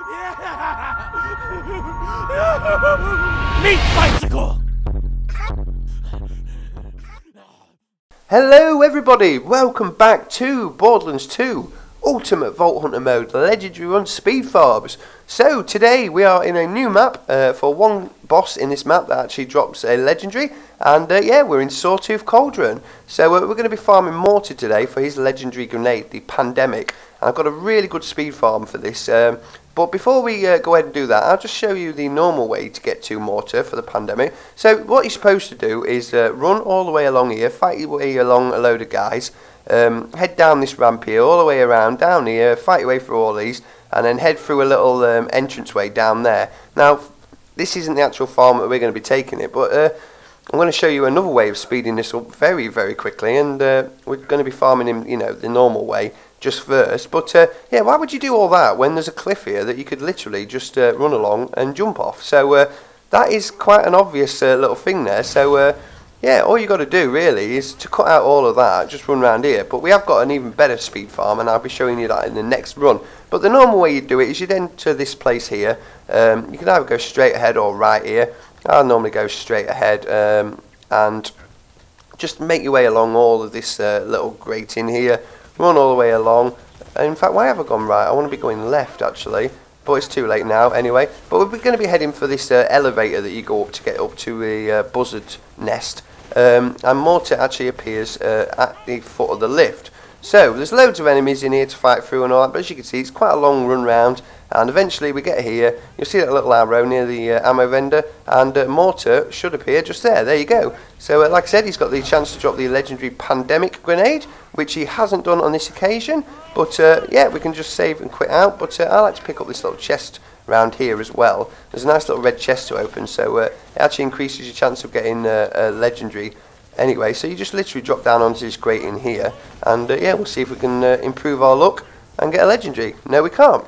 Meat bicycle! Hello everybody, welcome back to Borderlands 2 Ultimate Vault Hunter Mode Legendary Run Speed Farms. So today we are in a new map for one boss in this map that actually drops a legendary, and yeah, we're in Sawtooth Cauldron. So we're going to be farming Mortar today for his legendary grenade, the Pandemic, and I've got a really good speed farm for this. But before we go ahead and do that, I'll just show you the normal way to get to Mortar for the Pandemic. So what you're supposed to do is run all the way along here, fight your way along a load of guys, head down this ramp here, all the way around, down here, fight your way through all these, and then head through a little entranceway down there. Now, this isn't the actual farm that we're going to be taking it, but I'm going to show you another way of speeding this up very, very quickly, and we're going to be farming him, you know, the normal way just first. But yeah, why would you do all that when there's a cliff here that you could literally just run along and jump off? So that is quite an obvious little thing there. So yeah, all you got to do really is to cut out all of that, just run around here. But we have got an even better speed farm, and I'll be showing you that in the next run. But the normal way you do it is you'd enter this place here. You can either go straight ahead or right here. I'll normally go straight ahead, and just make your way along all of this little grating here. Run all the way along. In fact, why have I gone right? I want to be going left actually, but it's too late now anyway. But we're going to be heading for this elevator that you go up to get up to the buzzard nest. And Mortar actually appears at the foot of the lift. So there's loads of enemies in here to fight through and all that, but as you can see, it's quite a long run round, and eventually we get here. You'll see that little arrow near the ammo vendor, and Mortar should appear just there. There you go. So like I said, he's got the chance to drop the legendary Pandemic grenade, which he hasn't done on this occasion, but yeah, we can just save and quit out. But I like to pick up this little chest around here as well. There's a nice little red chest to open, so it actually increases your chance of getting a legendary. Anyway, so you just literally drop down onto this grating here, and yeah, we'll see if we can improve our luck and get a legendary. No, we can't.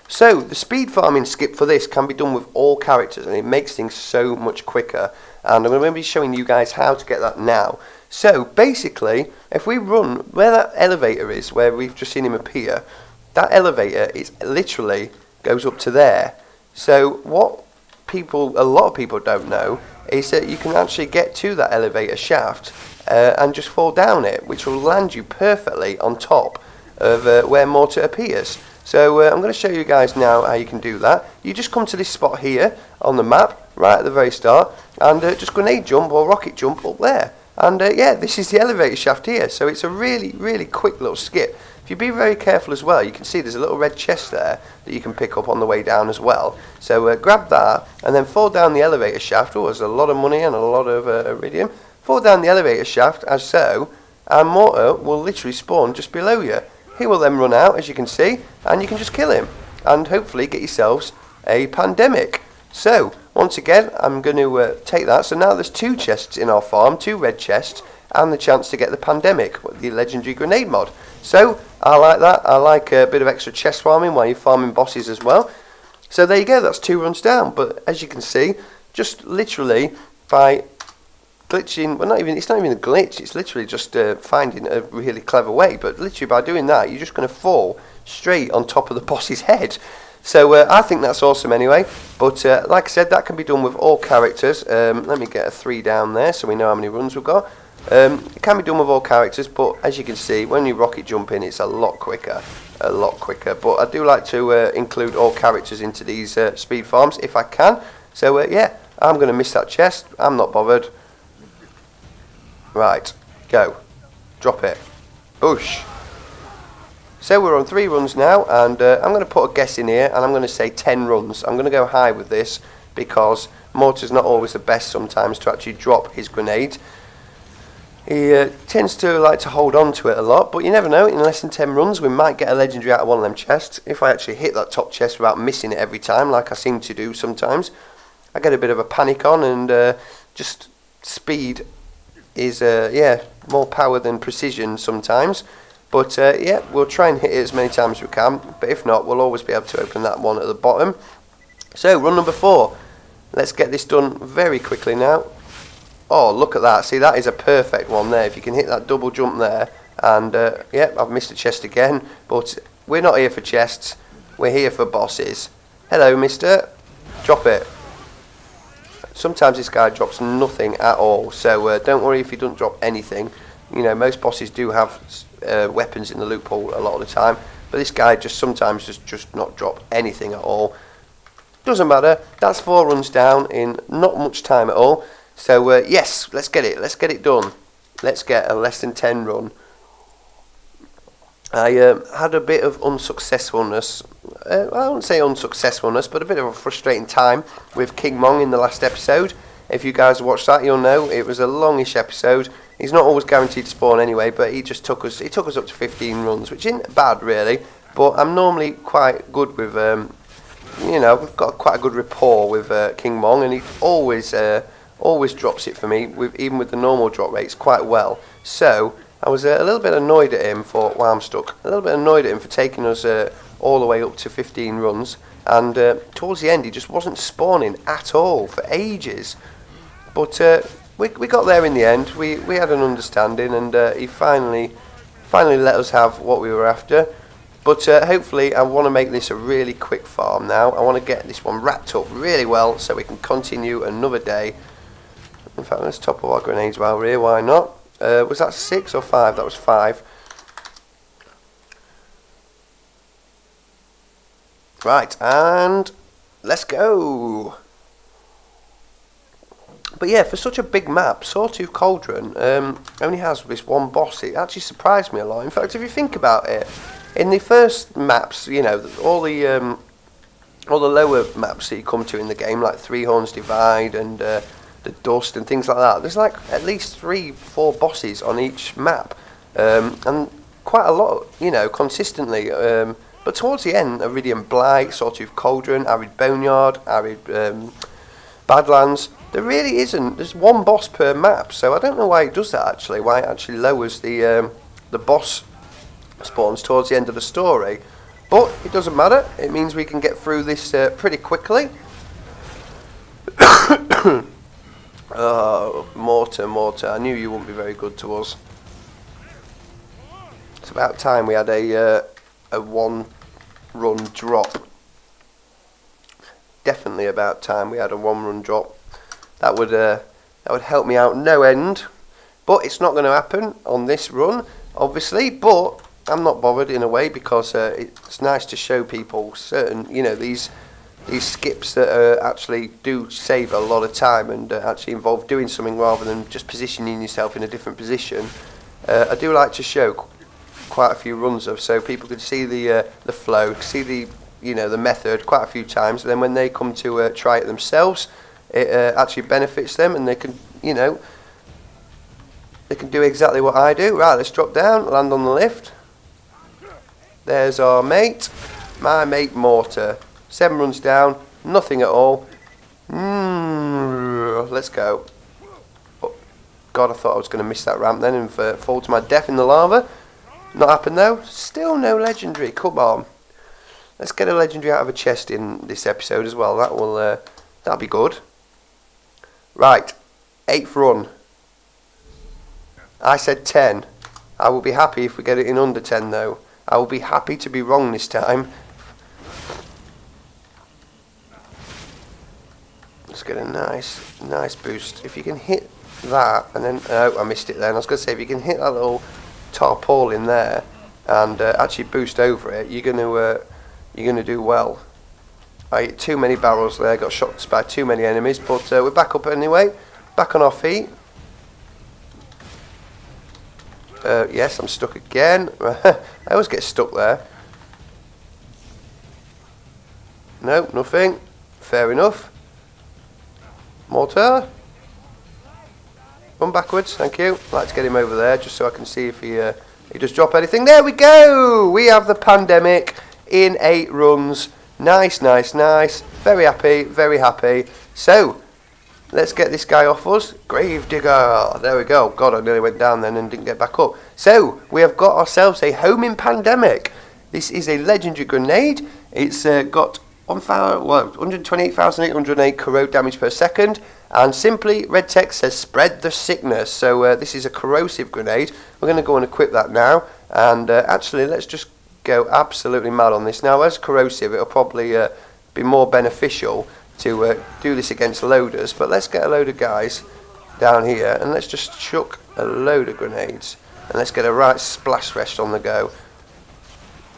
So the speed farming skip for this can be done with all characters, and it makes things so much quicker. And I'm going to be showing you guys how to get that now. So basically, if we run where that elevator is, where we've just seen him appear, that elevator is literally goes up to there. So what a lot of people don't know is that you can actually get to that elevator shaft and just fall down it, which will land you perfectly on top of where Mortar appears. So I'm going to show you guys now how you can do that. You just come to this spot here on the map, right at the very start, and just grenade jump or rocket jump up there. And yeah, this is the elevator shaft here, so it's a really, really quick little skip. If you be very careful as well, you can see there's a little red chest there that you can pick up on the way down as well. So grab that and then fall down the elevator shaft. Oh, there's a lot of money and a lot of Eridium. Fall down the elevator shaft as so, and Mortar will literally spawn just below you. He will then run out, as you can see, and you can just kill him and hopefully get yourselves a Pandemic. So once again, I'm going to take that. So now there's two chests in our farm, two red chests, and the chance to get the Pandemic, the legendary grenade mod. So I like that. I like a bit of extra chest farming while you're farming bosses as well. So there you go, that's 2 runs down. But as you can see, just literally by glitching, well, it's not even a glitch, it's literally just finding a really clever way. But literally by doing that, you're just going to fall straight on top of the boss's head. So I think that's awesome anyway. But like I said, that can be done with all characters. Let me get a 3 down there so we know how many runs we've got. It can be done with all characters, but as you can see, when you rocket jump in, it's a lot quicker. But I do like to include all characters into these speed farms if I can. So yeah, I'm going to miss that chest. I'm not bothered. Right, go. Drop it. Boosh. So we're on 3 runs now, and I'm going to put a guess in here, and I'm going to say 10 runs. I'm going to go high with this because Mortar's not always the best sometimes to actually drop his grenade. He tends to like to hold on to it a lot, but you never know. In less than 10 runs, we might get a legendary out of one of them chests. If I actually hit that top chest without missing it every time, like I seem to do sometimes, I get a bit of a panic on, and just speed is, yeah, more power than precision sometimes. But yeah, we'll try and hit it as many times as we can, but if not, we'll always be able to open that one at the bottom. So, run number 4. Let's get this done very quickly now. Oh, look at that. See, that is a perfect one there. If you can hit that double jump there. And, yeah, I've missed a chest again. But we're not here for chests. We're here for bosses. Hello, mister. Drop it. Sometimes this guy drops nothing at all, so don't worry if he doesn't drop anything. You know, most bosses do have weapons in the loophole a lot of the time, but this guy just sometimes just not drop anything at all. Doesn't matter. That's 4 runs down in not much time at all. So yes, let's get it done. Let's get a less than 10 run. I had a bit of unsuccessfulness. I wouldn't say unsuccessfulness, but a bit of a frustrating time with King Mong in the last episode. If you guys watched that, you'll know it was a longish episode. He's not always guaranteed to spawn anyway, but he just took us. He took us up to 15 runs, which isn't bad really. But I'm normally quite good with, you know, we've got quite a good rapport with King Mong, and he always drops it for me, even with the normal drop rates, quite well. So I was a little bit annoyed at him for, well, I'm stuck. A little bit annoyed at him for taking us all the way up to 15 runs, and towards the end he just wasn't spawning at all for ages. But we got there in the end. We had an understanding, and he finally let us have what we were after. But hopefully I want to make this a really quick farm now. I want to get this one wrapped up really well so we can continue another day. In fact, let's top up our grenades while we're here, why not? Was that 6 or 5? That was 5. Right, and let's go. But yeah, for such a big map, Sawtooth Cauldron only has this one boss. It actually surprised me a lot. In fact, if you think about it, in the first maps, you know, all the lower maps that you come to in the game, like Three Horns Divide and the Dust and things like that, there's like at least 3-4 bosses on each map, and quite a lot, you know, consistently. But towards the end, Eridium Blight, Sawtooth Cauldron, Arid Boneyard, Arid Badlands, there really isn't. There's one boss per map, so I don't know why it does that actually. Why it actually lowers the boss spawns towards the end of the story, but it doesn't matter. It means we can get through this pretty quickly. Oh, mortar, I knew you wouldn't be very good to us. It's about time we had a 1-run drop. Definitely about time we had a 1-run drop. That would help me out no end. But it's not going to happen on this run, obviously. But I'm not bothered in a way, because it's nice to show people certain, you know, these skips that actually do save a lot of time and actually involve doing something rather than just positioning yourself in a different position. I do like to show quite a few runs of, so people can see the flow, see the, you know, the method quite a few times. And then when they come to try it themselves, it actually benefits them, and they can, you know, they can do exactly what I do. Right, let's drop down, land on the lift. There's our mate, my mate Mortar. 7 runs down, nothing at all. Let's go. Oh, God, I thought I was going to miss that ramp then and fall to my death in the lava. Not happened though. Still no legendary. Come on. Let's get a legendary out of a chest in this episode as well. That'll be good. Right, 8th run. I said 10. I will be happy if we get it in under 10 though. I will be happy to be wrong this time. Let's get a nice boost. If you can hit that, and then I missed it then. I was going to say, if you can hit that little tarpaulin there and actually boost over it, you're going to do well. I hit too many barrels there. Got shot by too many enemies, but we're back up anyway. Back on our feet. Yes, I'm stuck again. I always get stuck there. No, nothing. Fair enough. Mortar. Run backwards, thank you. I'd like to get him over there just so I can see if he does drop anything. There we go! We have the pandemic in 8 runs. Nice, nice, nice. Very happy, very happy. So, let's get this guy off us. Gravedigger. There we go. God, I nearly went down then and didn't get back up. So, we have got ourselves a homing pandemic. This is a legendary grenade. It's got 128,808 corrode damage per second, and simply red text says spread the sickness. So this is a corrosive grenade. We're going to go and equip that now, and actually let's just go absolutely mad on this now. As corrosive, it'll probably be more beneficial to do this against loaders. But let's get a load of guys down here and let's just chuck a load of grenades and let's get a right splash rest on the go.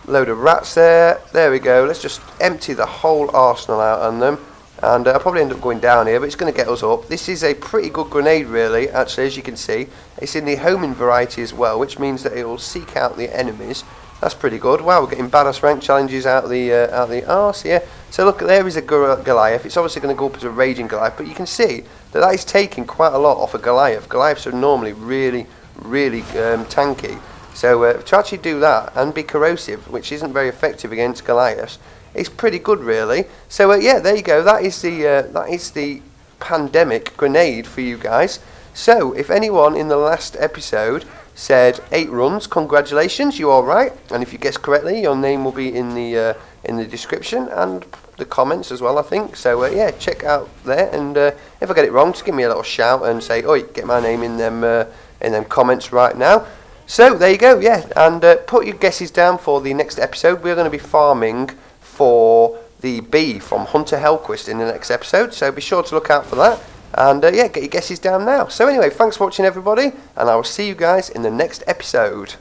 Load of rats there. There we go. Let's just empty the whole arsenal out on them. And I'll probably end up going down here, but it's going to get us up. This is a pretty good grenade, really, actually, as you can see. It's in the homing variety as well, which means that it will seek out the enemies. That's pretty good. Wow, we're getting badass rank challenges out of the arse here. So look, there is a Goliath. It's obviously going to go up as a raging Goliath, but you can see that that is taking quite a lot off a Goliath. Goliaths are normally really tanky. So to actually do that and be corrosive, which isn't very effective against Goliaths, is pretty good, really. So yeah, there you go. That is the pandemic grenade for you guys. So if anyone in the last episode said 8 runs, congratulations, you are right. And if you guess correctly, your name will be in the description and the comments as well, I think. So yeah, check out there. And if I get it wrong, just give me a little shout and say, "Oi, get my name in them comments right now." So there you go, yeah, and put your guesses down for the next episode. We're going to be farming for the bee from Hunter Hellquist in the next episode, so be sure to look out for that. And yeah, get your guesses down now. So anyway, thanks for watching, everybody, and I will see you guys in the next episode.